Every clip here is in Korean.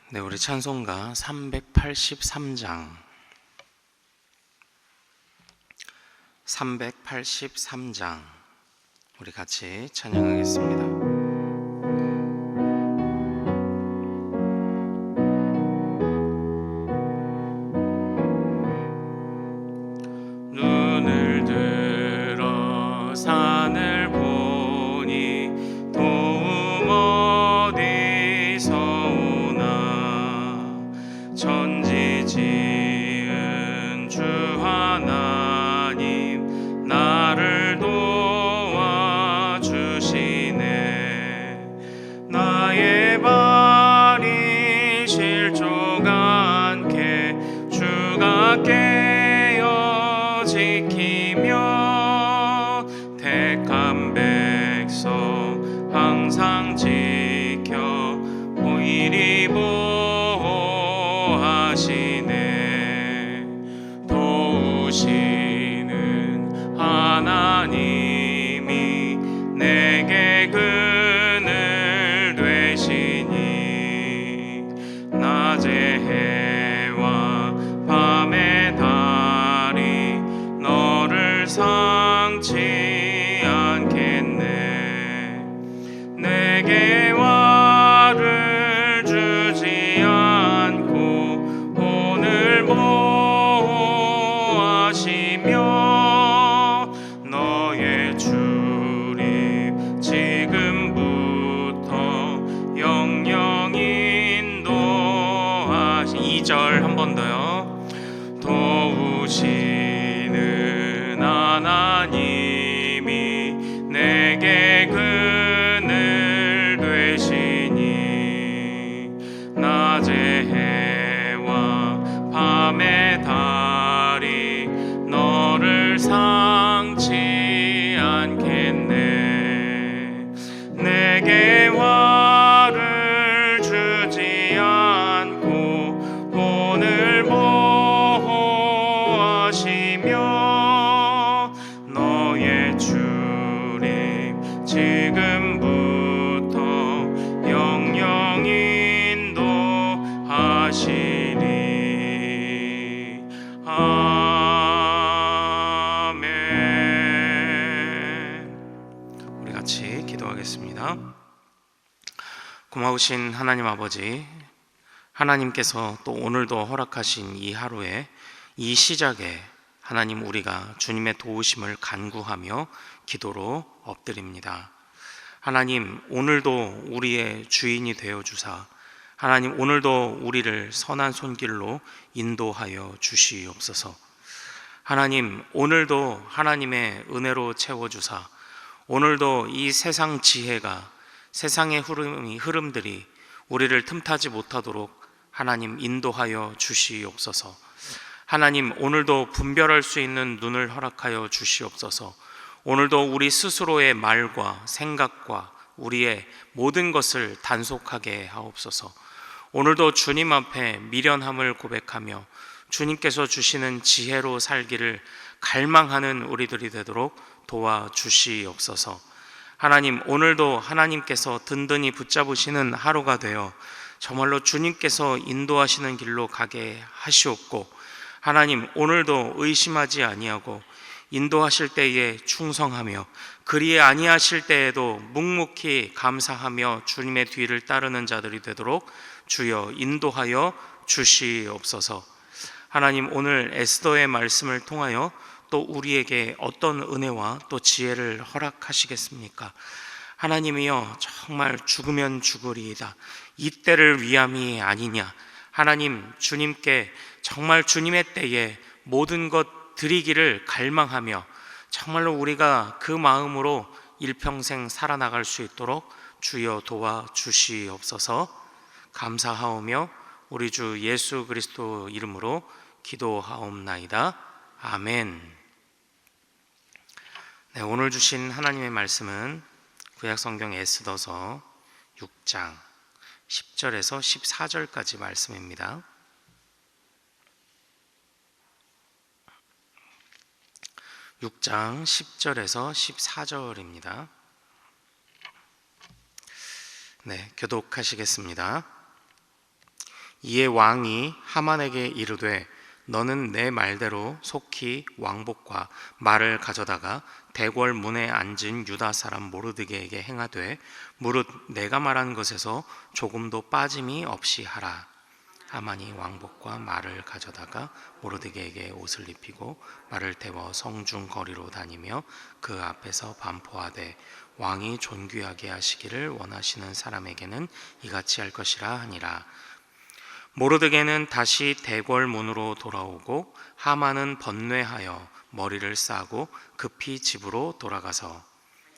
네, 우리 찬송가 383장 우리 같이 찬양하겠습니다. 눈을 들어 산을 보니 도움 어디서 오나. 천지 지은 주 하나님 나를 도와주시네. 나의 발이 실족 않게 주가 깨어 지키며 택한 백성 항상 지켜 오일이 보호하시네. 도우시는 하나님이 내게 그늘 되시니. 낮에 해와 밤에 달이 너를 상치 않겠네. 내게 화를 주지 않고 오늘 보호하시며 너의 출입 지금부터 영영 인도하시. 2절 한 번 더요. 도우시는 하나님이 내게 그늘 되시니. 낮에 해와 밤에 달이 너를 상치 않겠네. 내게 화를 주지 않고 오늘 보호하시며 너의 출입 지금부터 영영 인도하시리. 아멘. 우리 같이 기도하겠습니다. 고마우신 하나님 아버지, 하나님께서 또 오늘도 허락하신 이 하루에, 이 시작에 하나님, 우리가 주님의 도우심을 간구하며 기도로 엎드립니다. 하나님, 오늘도 우리의 주인이 되어 주사 하나님, 오늘도 우리를 선한 손길로 인도하여 주시옵소서. 하나님, 오늘도 하나님의 은혜로 채워주사 오늘도 이 세상 지혜가, 세상의 흐름들이 우리를 틈타지 못하도록 하나님 인도하여 주시옵소서. 하나님, 오늘도 분별할 수 있는 눈을 허락하여 주시옵소서. 오늘도 우리 스스로의 말과 생각과 우리의 모든 것을 단속하게 하옵소서. 오늘도 주님 앞에 미련함을 고백하며 주님께서 주시는 지혜로 살기를 갈망하는 우리들이 되도록 도와주시옵소서. 하나님, 오늘도 하나님께서 든든히 붙잡으시는 하루가 되어 정말로 주님께서 인도하시는 길로 가게 하시옵고, 하나님, 오늘도 의심하지 아니하고 인도하실 때에 충성하며 그리 아니하실 때에도 묵묵히 감사하며 주님의 뒤를 따르는 자들이 되도록 주여 인도하여 주시옵소서. 하나님, 오늘 에스더의 말씀을 통하여 또 우리에게 어떤 은혜와 또 지혜를 허락하시겠습니까? 하나님이여, 정말 죽으면 죽으리이다, 이때를 위함이 아니냐. 하나님, 주님께 정말 주님의 때에 모든 것 드리기를 갈망하며 정말로 우리가 그 마음으로 일평생 살아나갈 수 있도록 주여 도와주시옵소서. 감사하오며 우리 주 예수 그리스도 이름으로 기도하옵나이다. 아멘. 네, 오늘 주신 하나님의 말씀은 구약성경 에스더서 6장 10절에서 14절까지 말씀입니다. 6장 10절에서 14절입니다. 네, 교독하시겠습니다. 이에 왕이 하만에게 이르되 너는 내 말대로 속히 왕복과 말을 가져다가 대궐 문에 앉은 유다 사람 모르드게에게 행하되 무릇 내가 말한 것에서 조금도 빠짐이 없이 하라. 하만이 왕복과 말을 가져다가 모르드게에게 옷을 입히고 말을 태워 성중 거리로 다니며 그 앞에서 반포하되 왕이 존귀하게 하시기를 원하시는 사람에게는 이같이 할 것이라 하니라. 모르드게는 다시 대궐 문으로 돌아오고 하만은 번뇌하여 머리를 싸고 급히 집으로 돌아가서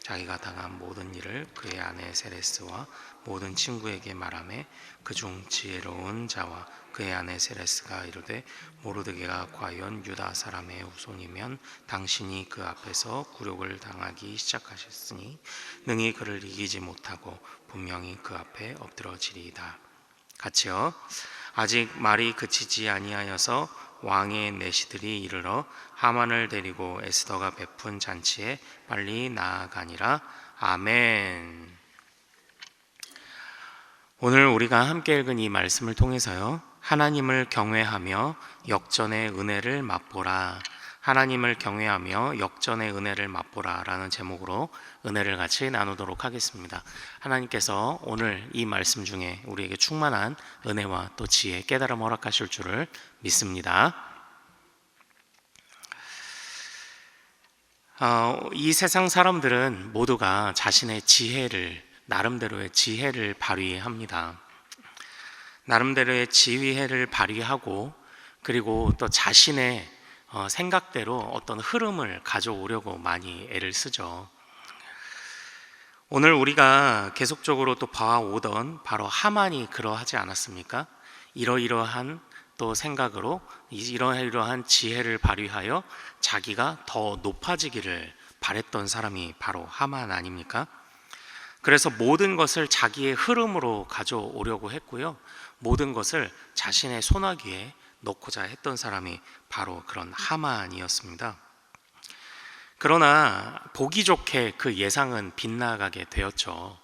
자기가 당한 모든 일을 그의 아내 세레스와 모든 친구에게 말하며 그중 지혜로운 자와 그의 아내 세레스가 이르되 모르드게가 과연 유다 사람의 후손이면 당신이 그 앞에서 굴욕을 당하기 시작하셨으니 능히 그를 이기지 못하고 분명히 그 앞에 엎드러지리이다. 같이요. 아직 말이 그치지 아니하여서 왕의 내시들이 이르러 하만을 데리고 에스더가 베푼 잔치에 빨리 나아가니라. 아멘. 오늘 우리가 함께 읽은 이 말씀을 통해서요, 하나님을 경외하며 역전의 은혜를 맛보라, 하나님을 경외하며 역전의 은혜를 맛보라 라는 제목으로 은혜를 같이 나누도록 하겠습니다. 하나님께서 오늘 이 말씀 중에 우리에게 충만한 은혜와 또 지혜, 깨달음 허락하실 줄을 믿습니다. 이 세상 사람들은 모두가 자신의 나름대로의 지혜를 발휘합니다. 나름대로의 지혜를 발휘하고 그리고 또 자신의 생각대로 어떤 흐름을 가져오려고 많이 애를 쓰죠. 오늘 우리가 계속적으로 또 봐오던 바로 하만이 그러하지 않았습니까? 이러이러한 또 생각으로 이러이러한 지혜를 발휘하여 자기가 더 높아지기를 바랬던 사람이 바로 하만 아닙니까? 그래서 모든 것을 자기의 흐름으로 가져오려고 했고요, 모든 것을 자신의 손아귀에 넣고자 했던 사람이 바로 그런 하만이었습니다. 그러나 보기 좋게 그 예상은 빗나가게 되었죠.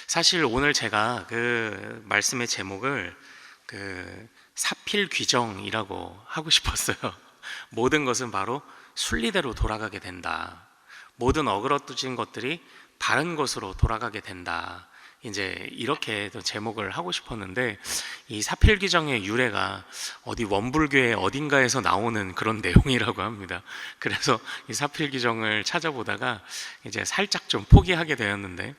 사실 오늘 제가 그 말씀의 제목을 사필귀정이라고 하고 싶었어요. 모든 것은 바로 순리대로 돌아가게 된다. 모든 어그러뜨진 것들이 바른 것으로 돌아가게 된다. 이제 이렇게 제목을 하고 싶었는데, 이 사필귀정의 유래가 어디 원불교의 어딘가에서 나오는 그런 내용이라고 합니다. 그래서 이 사필귀정을 찾아보다가 이제 살짝 좀 포기하게 되었는데,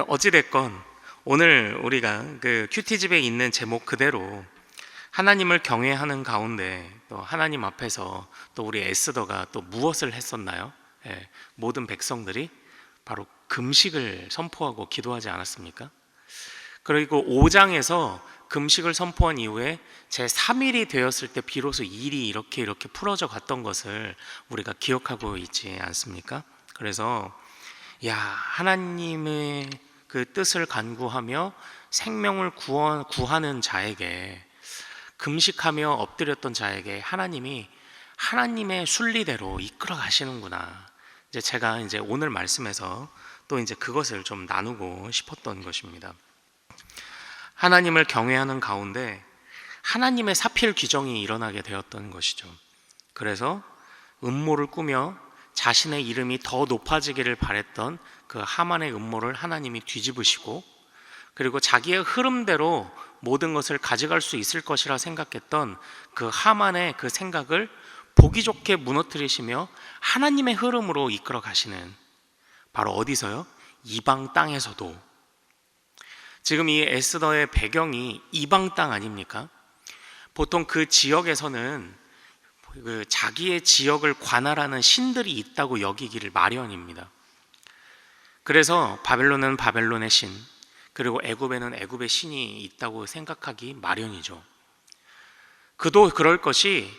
어찌됐건 오늘 우리가 그 큐티집에 있는 제목 그대로 하나님을 경외하는 가운데 또 하나님 앞에서 또 우리 에스더가 또 무엇을 했었나요? 모든 백성들이 바로 금식을 선포하고 기도하지 않았습니까? 그리고 5장에서 금식을 선포한 이후에 제3일이 되었을 때 비로소 일이 이렇게 풀어져 갔던 것을 우리가 기억하고 있지 않습니까? 그래서 하나님의 그 뜻을 간구하며 생명을 구하는 자에게, 금식하며 엎드렸던 자에게 하나님이 하나님의 순리대로 이끌어 가시는구나. 제가 오늘 말씀에서 또 그것을 좀 나누고 싶었던 것입니다. 하나님을 경외하는 가운데 하나님의 사필귀정이 일어나게 되었던 것이죠. 그래서 음모를 꾸며 자신의 이름이 더 높아지기를 바랬던 그 하만의 음모를 하나님이 뒤집으시고, 그리고 자기의 흐름대로 모든 것을 가져갈 수 있을 것이라 생각했던 그 하만의 그 생각을 보기 좋게 무너뜨리시며 하나님의 흐름으로 이끌어 가시는, 바로 어디서요? 이방 땅에서도. 지금 이 에스더의 배경이 이방 땅 아닙니까? 보통 그 지역에서는 그 자기의 지역을 관할하는 신들이 있다고 여기기를 마련입니다. 그래서 바벨론은 바벨론의 신, 그리고 애굽에는 애굽의 신이 있다고 생각하기 마련이죠. 그도 그럴 것이,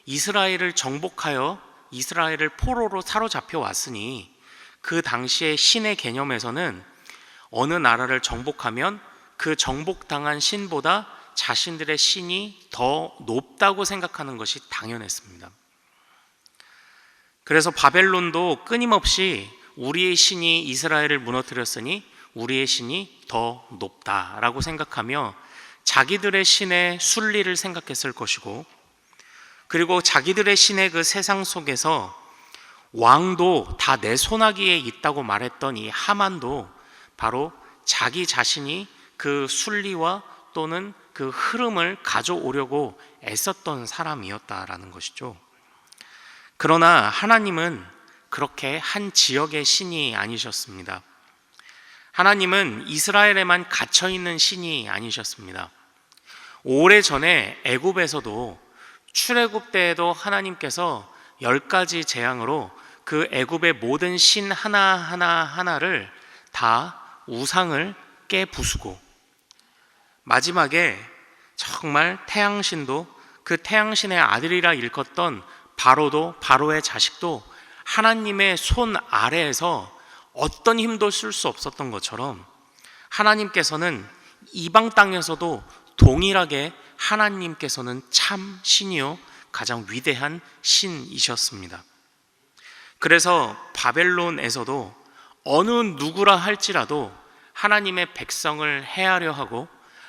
이스라엘을 정복하여 이스라엘을 포로로 사로잡혀 왔으니 그 당시의 신의 개념에서는 어느 나라를 정복하면 그 정복당한 신보다 자신들의 신이 더 높다고 생각하는 것이 당연했습니다. 그래서 바벨론도 끊임없이 우리의 신이 이스라엘을 무너뜨렸으니 우리의 신이 더 높다라고 생각하며 자기들의 신의 순리를 생각했을 것이고, 그리고 자기들의 신의 그 세상 속에서 왕도 다 내 손아귀에 있다고 말했던 이 하만도 바로 자기 자신이 그 순리와 또는 그 흐름을 가져오려고 애썼던 사람이었다라는 것이죠. 그러나 하나님은 그렇게 한 지역의 신이 아니셨습니다. 하나님은 이스라엘에만 갇혀 있는 신이 아니셨습니다. 오래전에 애굽에서도 출애굽 때에도 하나님께서 10가지 재앙으로 그 애굽의 모든 신 하나를 다 우상을 깨부수고, 마지막에 정말 태양신도, 그 태양신의 아들이라 일컫던 바로의 자식도 하나님의 손 아래에서 어떤 힘도 쓸 수 없었던 것처럼, 하나님께서는 이방 땅에서도 동일하게 하나님께서는 참 신이요 가장 위대한 신이셨습니다. 그래서 바벨론에서도 어느 누구라 할지라도 하나님의 백성을 해하려 하고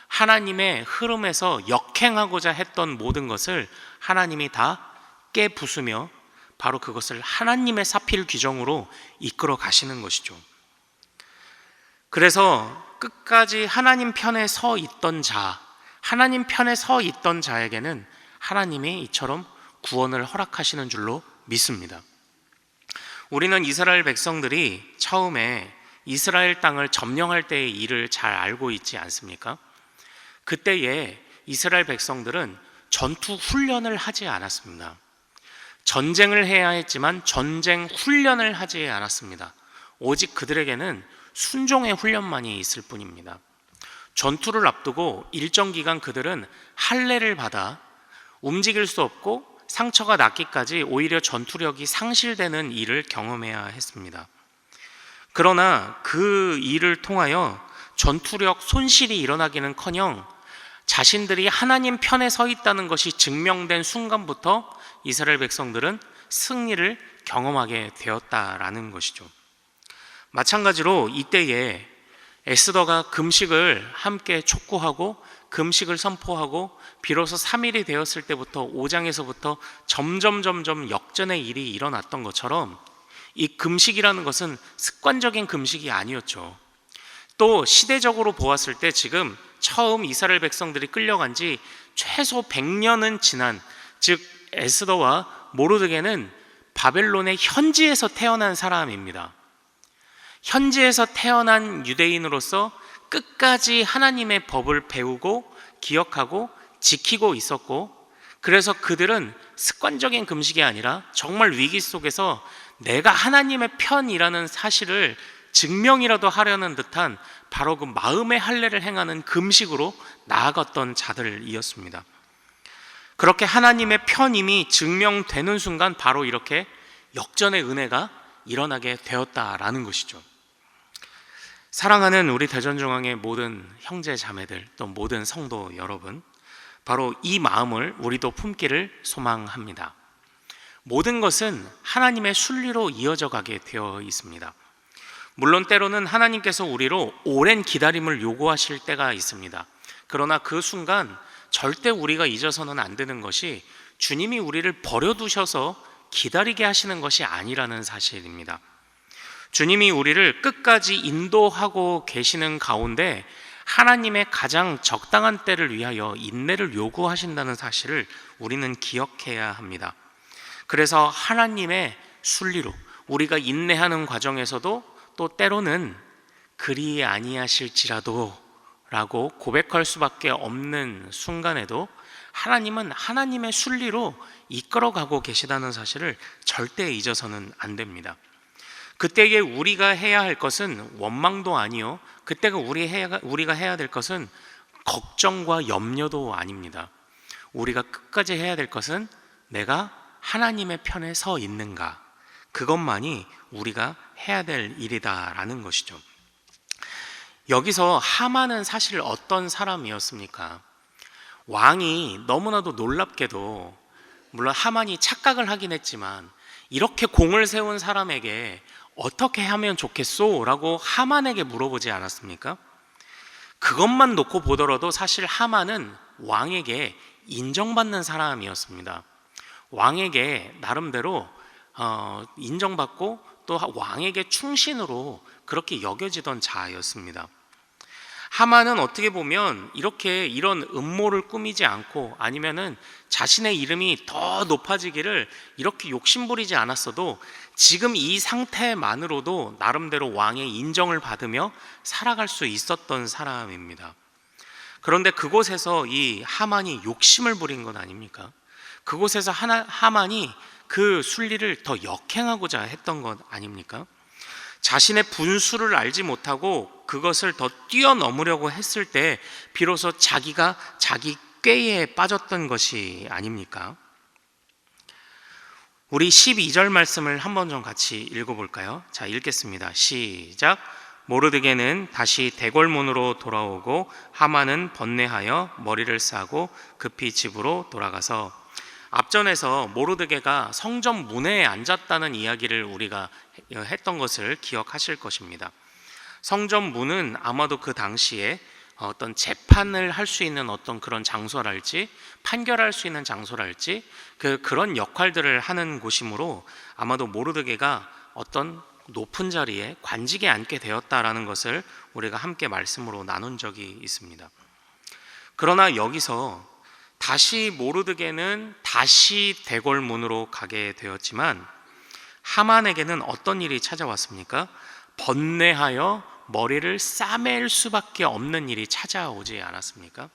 하나님의 흐름에서 역행하고자 했던 모든 것을 하나님이 다 깨부수며 바로 그것을 하나님의 사필 규정으로 이끌어 가시는 것이죠. 그래서 끝까지 하나님 편에 서 있던 자, 하나님 편에 서 있던 자에게는 하나님이 이처럼 구원을 허락하시는 줄로 믿습니다. 우리는 이스라엘 백성들이 처음에 이스라엘 땅을 점령할 때의 일을 잘 알고 있지 않습니까? 그때에 이스라엘 백성들은 전투 훈련을 하지 않았습니다. 전쟁을 해야 했지만 전쟁 훈련을 하지 않았습니다. 오직 그들에게는 순종의 훈련만이 있을 뿐입니다. 전투를 앞두고 일정 기간 그들은 할례를 받아 움직일 수 없고 상처가 낫기까지 오히려 전투력이 상실되는 일을 경험해야 했습니다. 그러나 그 일을 통하여 전투력 손실이 일어나기는커녕 자신들이 하나님 편에 서 있다는 것이 증명된 순간부터 이스라엘 백성들은 승리를 경험하게 되었다라는 것이죠. 마찬가지로 이때에 에스더가 금식을 함께 촉구하고 금식을 선포하고 비로소 3일이 되었을 때부터 5장에서부터 점점 역전의 일이 일어났던 것처럼 이 금식이라는 것은 습관적인 금식이 아니었죠. 또 시대적으로 보았을 때 지금 처음 이스라엘 백성들이 끌려간 지 최소 100년은 지난, 즉 에스더와 모르드게는 바벨론의 현지에서 태어난 사람입니다. 현지에서 태어난 유대인으로서 끝까지 하나님의 법을 배우고 기억하고 지키고 있었고, 그래서 그들은 습관적인 금식이 아니라 정말 위기 속에서 내가 하나님의 편이라는 사실을 증명이라도 하려는 듯한 바로 그 마음의 할례를 행하는 금식으로 나아갔던 자들이었습니다. 그렇게 하나님의 편임이 증명되는 순간 바로 이렇게 역전의 은혜가 일어나게 되었다라는 것이죠. 사랑하는 우리 대전중앙의 모든 형제 자매들, 또 모든 성도 여러분, 바로 이 마음을 우리도 품기를 소망합니다. 모든 것은 하나님의 순리로 이어져 가게 되어 있습니다. 물론 때로는 하나님께서 우리로 오랜 기다림을 요구하실 때가 있습니다. 그러나 그 순간 절대 우리가 잊어서는 안 되는 것이 주님이 우리를 버려두셔서 기다리게 하시는 것이 아니라는 사실입니다. 주님이 우리를 끝까지 인도하고 계시는 가운데 하나님의 가장 적당한 때를 위하여 인내를 요구하신다는 사실을 우리는 기억해야 합니다. 그래서 하나님의 순리로 우리가 인내하는 과정에서도 또 때로는 그리 아니하실지라도 라고 고백할 수밖에 없는 순간에도 하나님은 하나님의 순리로 이끌어가고 계시다는 사실을 절대 잊어서는 안 됩니다. 그때에 우리가 해야 할 것은 원망도 아니요, 그때가 우리가 해야 될 것은 걱정과 염려도 아닙니다. 우리가 끝까지 해야 될 것은 내가 하나님의 편에 서 있는가, 그것만이 우리가 해야 될 일이다라는 것이죠. 여기서 하만은 사실 어떤 사람이었습니까? 왕이 너무나도 놀랍게도, 물론 하만이 착각을 하긴 했지만, 이렇게 공을 세운 사람에게 어떻게 하면 좋겠소? 라고 하만에게 물어보지 않았습니까? 그것만 놓고 보더라도 사실 하만은 왕에게 인정받는 사람이었습니다. 왕에게 나름대로 인정받고 또 왕에게 충신으로 그렇게 여겨지던 자였습니다. 하만은 어떻게 보면 이런 음모를 꾸미지 않고 아니면은 자신의 이름이 더 높아지기를 이렇게 욕심부리지 않았어도 지금 이 상태만으로도 나름대로 왕의 인정을 받으며 살아갈 수 있었던 사람입니다. 그런데 그곳에서 이 하만이 욕심을 부린 것 아닙니까? 그곳에서 하만이 그 순리를 더 역행하고자 했던 것 아닙니까? 자신의 분수를 알지 못하고 그것을 더 뛰어넘으려고 했을 때 비로소 자기가 자기 꾀에 빠졌던 것이 아닙니까? 우리 12절 말씀을 한번 좀 같이 읽어볼까요? 자, 읽겠습니다. 시작. 모르드게는 다시 대궐문으로 돌아오고 하만은 번뇌하여 머리를 싸고 급히 집으로 돌아가서, 앞전에서 모르드게가 성전 문에 앉았다는 이야기를 우리가 했던 것을 기억하실 것입니다. 성전 문은 아마도 그 당시에 어떤 재판을 할 수 있는 어떤 그런 장소랄지, 판결할 수 있는 장소랄지 그런 역할들을 하는 곳이므로 아마도 모르드게가 어떤 높은 자리에 관직에 앉게 되었다라는 것을 우리가 함께 말씀으로 나눈 적이 있습니다. 그러나 여기서 다시 모르드게는 다시 대궐문으로 가게 되었지만 하만에게는 어떤 일이 찾아왔습니까? 번뇌하여 머리를 싸맬 수밖에 없는 일이 찾아오지 않았습니까?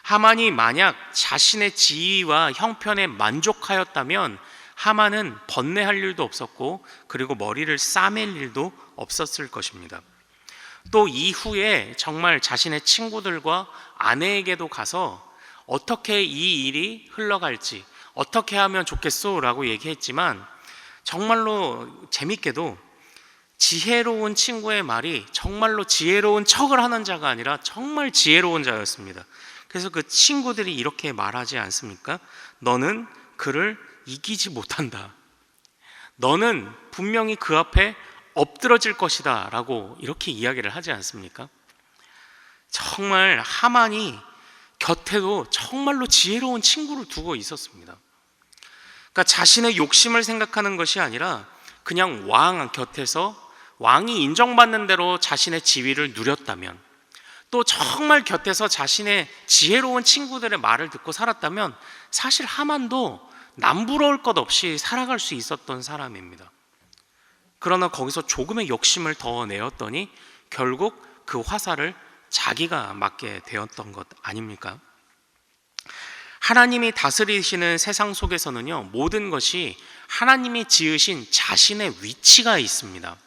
하만이 만약 자신의 지위와 형편에 만족하였다면 하만은 번뇌할 일도 없었고 그리고 머리를 싸맬 일도 없었을 것입니다. 또 이후에 정말 자신의 친구들과 아내에게도 가서 어떻게 이 일이 흘러갈지, 어떻게 하면 좋겠소 라고 얘기했지만 정말로 재밌게도 지혜로운 친구의 말이 정말로 지혜로운 척을 하는 자가 아니라 정말 지혜로운 자였습니다. 그래서 그 친구들이 이렇게 말하지 않습니까? 너는 그를 이기지 못한다. 너는 분명히 그 앞에 엎드러질 것이다 라고 이렇게 이야기를 하지 않습니까? 정말 하만이 곁에도 정말로 지혜로운 친구를 두고 있었습니다. 그러니까 자신의 욕심을 생각하는 것이 아니라 그냥 왕 곁에서 왕이 인정받는 대로 자신의 지위를 누렸다면, 또 정말 곁에서 자신의 지혜로운 친구들의 말을 듣고 살았다면 사실 하만도 남부러울 것 없이 살아갈 수 있었던 사람입니다. 그러나 거기서 조금의 욕심을 더 내었더니 결국 그 화살을 자기가 맞게 되었던 것 아닙니까? 하나님이 다스리시는 세상 속에서는요, 모든 것이 하나님이 지으신 자신의 위치가 있습니다.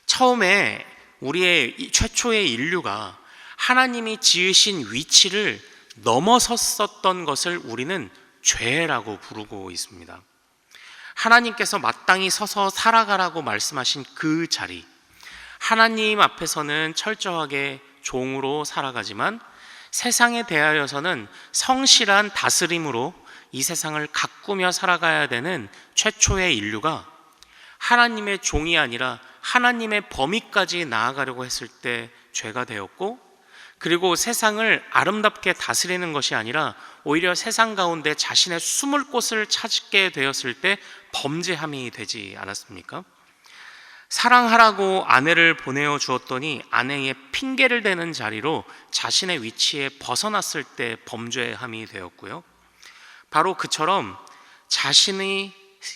처음에 우리의 최초의 인류가 하나님이 지으신 위치를 넘어섰었던 것을 우리는 죄라고 부르고 있습니다. 하나님께서 마땅히 서서 살아가라고 말씀하신 그 자리, 하나님 앞에서는 철저하게 종으로 살아가지만 세상에 대하여서는 성실한 다스림으로 이 세상을 가꾸며 살아가야 되는 최초의 인류가 하나님의 종이 아니라 하나님의 범위까지 나아가려고 했을 때 죄가 되었고, 그리고 세상을 아름답게 다스리는 것이 아니라 오히려 세상 가운데 자신의 숨을 곳을 찾게 되었을 때 범죄함이 되지 않았습니까? 사랑하라고 아내를 보내어 주었더니 아내의 핑계를 대는 자리로 자신의 위치에 벗어났을 때 범죄함이 되었고요. 바로 그처럼 자신이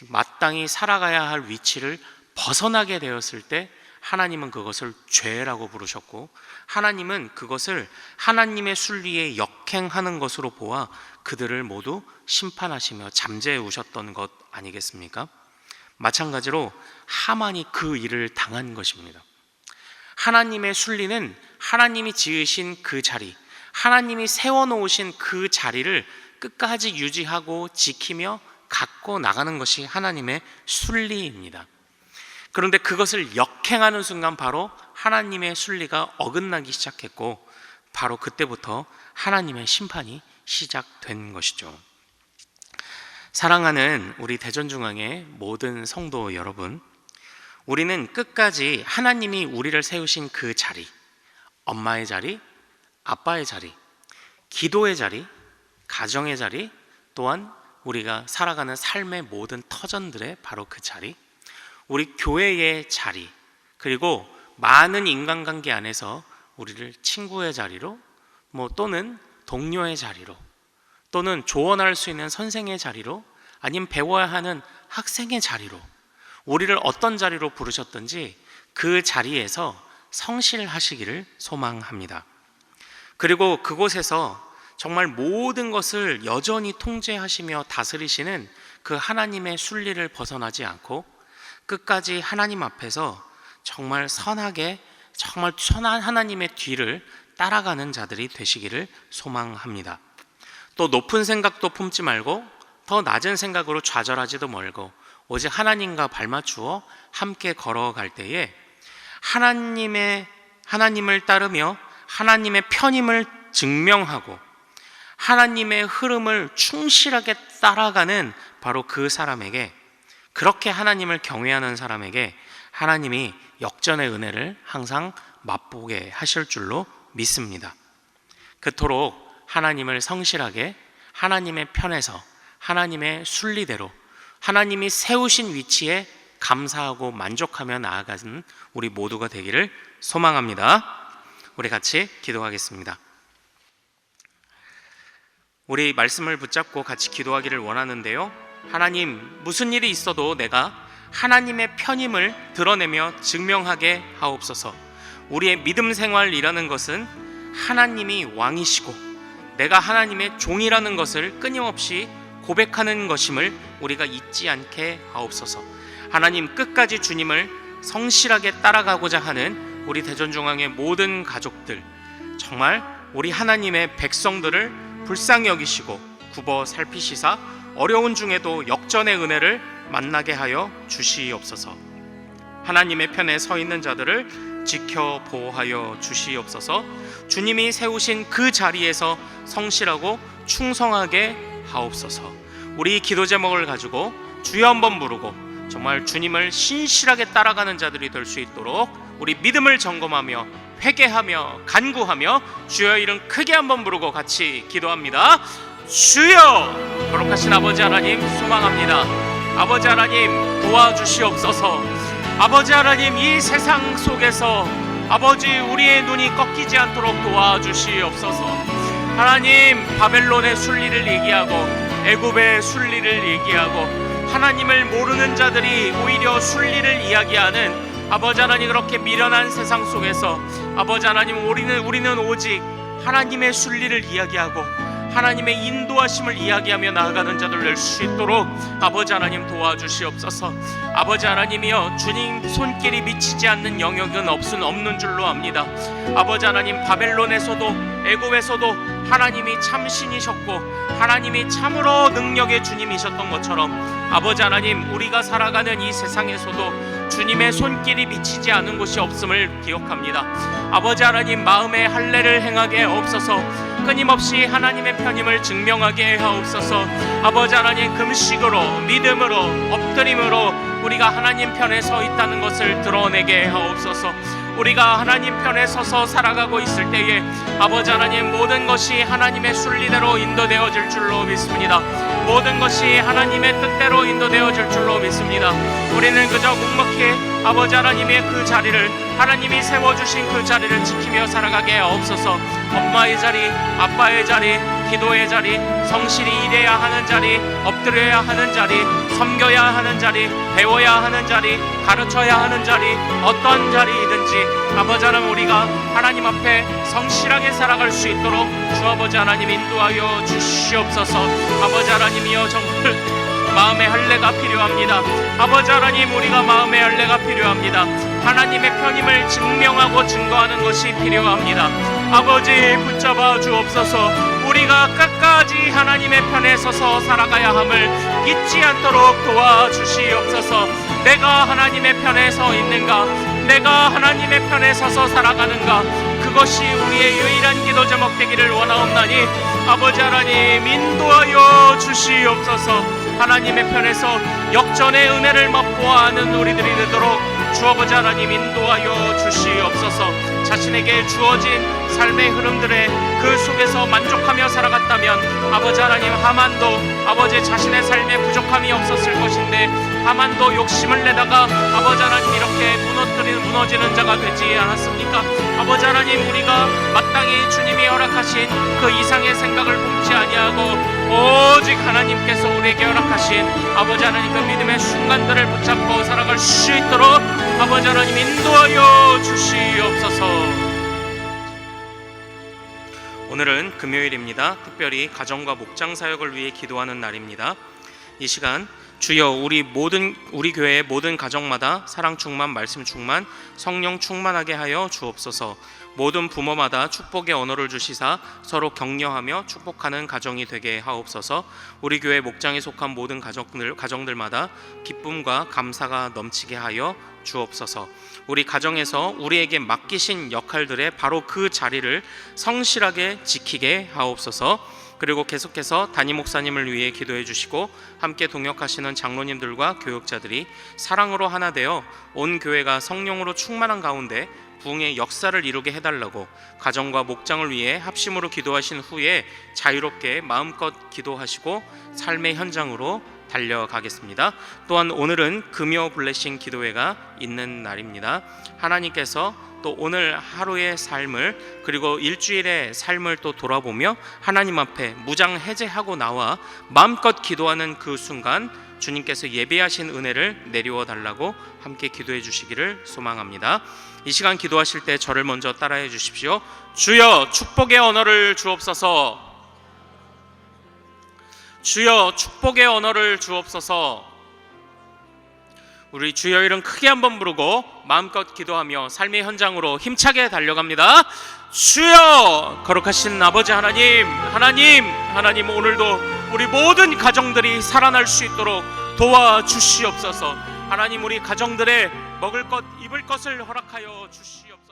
마땅히 살아가야 할 위치를 벗어나게 되었을 때 하나님은 그것을 죄라고 부르셨고, 하나님은 그것을 하나님의 순리에 역행하는 것으로 보아 그들을 모두 심판하시며 잠재우셨던 것 아니겠습니까? 마찬가지로 하만이 그 일을 당한 것입니다. 하나님의 순리는 하나님이 지으신 그 자리, 하나님이 세워놓으신 그 자리를 끝까지 유지하고 지키며 갖고 나가는 것이 하나님의 순리입니다. 그런데 그것을 역행하는 순간 바로 하나님의 순리가 어긋나기 시작했고, 바로 그때부터 하나님의 심판이 시작된 것이죠. 사랑하는 우리 대전중앙의 모든 성도 여러분, 우리는 끝까지 하나님이 우리를 세우신 그 자리, 엄마의 자리, 아빠의 자리, 기도의 자리, 가정의 자리, 또한 우리가 살아가는 삶의 모든 터전들의 바로 그 자리, 우리 교회의 자리, 그리고 많은 인간관계 안에서 우리를 친구의 자리로, 또는 동료의 자리로, 또는 조언할 수 있는 선생의 자리로, 아니면 배워야 하는 학생의 자리로, 우리를 어떤 자리로 부르셨든지 그 자리에서 성실하시기를 소망합니다. 그리고 그곳에서 정말 모든 것을 여전히 통제하시며 다스리시는 그 하나님의 순리를 벗어나지 않고 끝까지 하나님 앞에서 정말 선하게, 정말 선한 하나님의 뒤를 따라가는 자들이 되시기를 소망합니다. 또 높은 생각도 품지 말고 더 낮은 생각으로 좌절하지도 말고 오직 하나님과 발맞추어 함께 걸어갈 때에 하나님을 따르며 하나님의 편임을 증명하고 하나님의 흐름을 충실하게 따라가는 바로 그 사람에게, 그렇게 하나님을 경외하는 사람에게 하나님이 역전의 은혜를 항상 맛보게 하실 줄로 믿습니다. 그토록 하나님을 성실하게 하나님의 편에서 하나님의 순리대로 하나님이 세우신 위치에 감사하고 만족하며 나아가는 우리 모두가 되기를 소망합니다. 우리 같이 기도하겠습니다. 우리 말씀을 붙잡고 같이 기도하기를 원하는데요, 하나님, 무슨 일이 있어도 내가 하나님의 편임을 드러내며 증명하게 하옵소서. 우리의 믿음 생활이라는 것은 하나님이 왕이시고 내가 하나님의 종이라는 것을 끊임없이 고백하는 것임을 우리가 잊지 않게 하옵소서. 하나님, 끝까지 주님을 성실하게 따라가고자 하는 우리 대전중앙의 모든 가족들, 정말 우리 하나님의 백성들을 불쌍히 여기시고 굽어 살피시사 어려운 중에도 역전의 은혜를 만나게 하여 주시옵소서. 하나님의 편에 서 있는 자들을 지켜 보호하여 주시옵소서. 주님이 세우신 그 자리에서 성실하고 충성하게 하옵소서. 우리 기도 제목을 가지고 주여 한번 부르고 정말 주님을 신실하게 따라가는 자들이 될 수 있도록 우리 믿음을 점검하며 회개하며 간구하며 주여 이름 크게 한번 부르고 같이 기도합니다. 주여! 거룩하신 아버지 하나님 소망합니다. 아버지 하나님 도와주시옵소서. 아버지 하나님, 이 세상 속에서 아버지 우리의 눈이 꺾이지 않도록 도와주시옵소서. 하나님, 바벨론의 순리를 얘기하고 애굽의 순리를 얘기하고 하나님을 모르는 자들이 오히려 순리를 이야기하는 아버지 하나님, 그렇게 미련한 세상 속에서 아버지 하나님, 우리는 오직 하나님의 순리를 이야기하고 하나님의 인도하심을 이야기하며 나아가는 자들 될 수 있도록 아버지 하나님 도와주시옵소서. 아버지 하나님이여, 주님 손길이 미치지 않는 영역은 없는 줄로 압니다. 아버지 하나님, 바벨론에서도 애굽에서도 하나님이 참 신이셨고 하나님이 참으로 능력의 주님이셨던 것처럼 아버지 하나님, 우리가 살아가는 이 세상에서도 주님의 손길이 미치지 않은 곳이 없음을 기억합니다. 아버지 하나님, 마음의 할례를 행하게 하옵소서. 끊임없이 하나님의 편임을 증명하게 하옵소서. 아버지 하나님, 금식으로 믿음으로 엎드림으로 우리가 하나님 편에 서 있다는 것을 드러내게 하옵소서. 우리가 하나님 편에 서서 살아가고 있을 때에 아버지 하나님, 모든 것이 하나님의 순리대로 인도되어질 줄로 믿습니다. 모든 것이 하나님의 뜻대로 인도되어질 줄로 믿습니다. 우리는 그저 묵묵히 아버지 하나님의 그 자리를, 하나님이 세워주신 그 자리를 지키며 살아가게 하옵소서. 엄마의 자리, 아빠의 자리, 기도의 자리, 성실히 일해야 하는 자리, 엎드려야 하는 자리, 섬겨야 하는 자리, 배워야 하는 자리, 가르쳐야 하는 자리, 어떤 자리이든지 아버지 하나님, 우리가 하나님 앞에 성실하게 살아갈 수 있도록 주 아버지 하나님 인도하여 주시옵소서. 아버지 하나님이여, 정말 마음의 할례가 필요합니다. 아버지 하나님, 우리가 마음의 할례가 필요합니다. 하나님의 편임을 증명하고 증거하는 것이 필요합니다. 아버지, 붙잡아 주옵소서. 우리가 끝까지 하나님의 편에 서서 살아가야 함을 잊지 않도록 도와주시옵소서. 내가 하나님의 편에 서 있는가, 내가 하나님의 편에 서서 살아가는가, 그것이 우리의 유일한 기도 제목 되기를 원하옵나니 아버지 하나님 인도하여 주시옵소서. 하나님의 편에서 역전의 은혜를 맛보아 하는 우리들이 되도록 주 아버지 하나님 인도하여 주시옵소서. 자신에게 주어진 삶의 흐름들의 그 속에서 만족하며 살아갔다면 아버지 하나님, 하만도 아버지 자신의 삶에 부족함이 없었을 것인데 하만도 욕심을 내다가 아버지 하나님 이렇게 무너지는 자가 되지 않았습니까? 아버지 하나님, 우리가 마땅히 주님이 허락하신 그 이상의 생각을 품지 아니하고 오직 하나님께서 우리에게 허락하신 아버지 하나님 그 믿음의 순간들을 붙잡고 살아갈 수 있도록 아버지 하나님 인도하여 주시옵소서. 오늘은 금요일입니다. 특별히 가정과 목장 사역을 위해 기도하는 날입니다. 이 시간 주여 우리 교회의 모든 가정마다 사랑 충만, 말씀 충만, 성령 충만하게 하여 주옵소서. 모든 부모마다 축복의 언어를 주시사 서로 격려하며 축복하는 가정이 되게 하옵소서. 우리 교회 목장에 속한 모든 가정들마다 기쁨과 감사가 넘치게 하여 주옵소서. 우리 가정에서 우리에게 맡기신 역할들의 바로 그 자리를 성실하게 지키게 하옵소서. 그리고 계속해서 담임 목사님을 위해 기도해 주시고 함께 동역하시는 장로님들과 교역자들이 사랑으로 하나 되어 온 교회가 성령으로 충만한 가운데 부흥의 역사를 이루게 해달라고 가정과 목장을 위해 합심으로 기도하신 후에 자유롭게 마음껏 기도하시고 삶의 현장으로 달려가겠습니다. 또한 오늘은 금요 블레싱 기도회가 있는 날입니다. 하나님께서 또 오늘 하루의 삶을 그리고 일주일의 삶을 또 돌아보며 하나님 앞에 무장 해제하고 나와 마음껏 기도하는 그 순간 주님께서 예배하신 은혜를 내려와 달라고 함께 기도해 주시기를 소망합니다. 이 시간 기도하실 때 저를 먼저 따라해 주십시오. 주여 축복의 언어를 주옵소서. 주여 축복의 언어를 주옵소서. 우리 주여 이름 크게 한번 부르고 마음껏 기도하며 삶의 현장으로 힘차게 달려갑니다. 주여! 거룩하신 아버지 하나님 오늘도 우리 모든 가정들이 살아날 수 있도록 도와주시옵소서. 하나님, 우리 가정들의 먹을 것 입을 것을 허락하여 주시옵소서.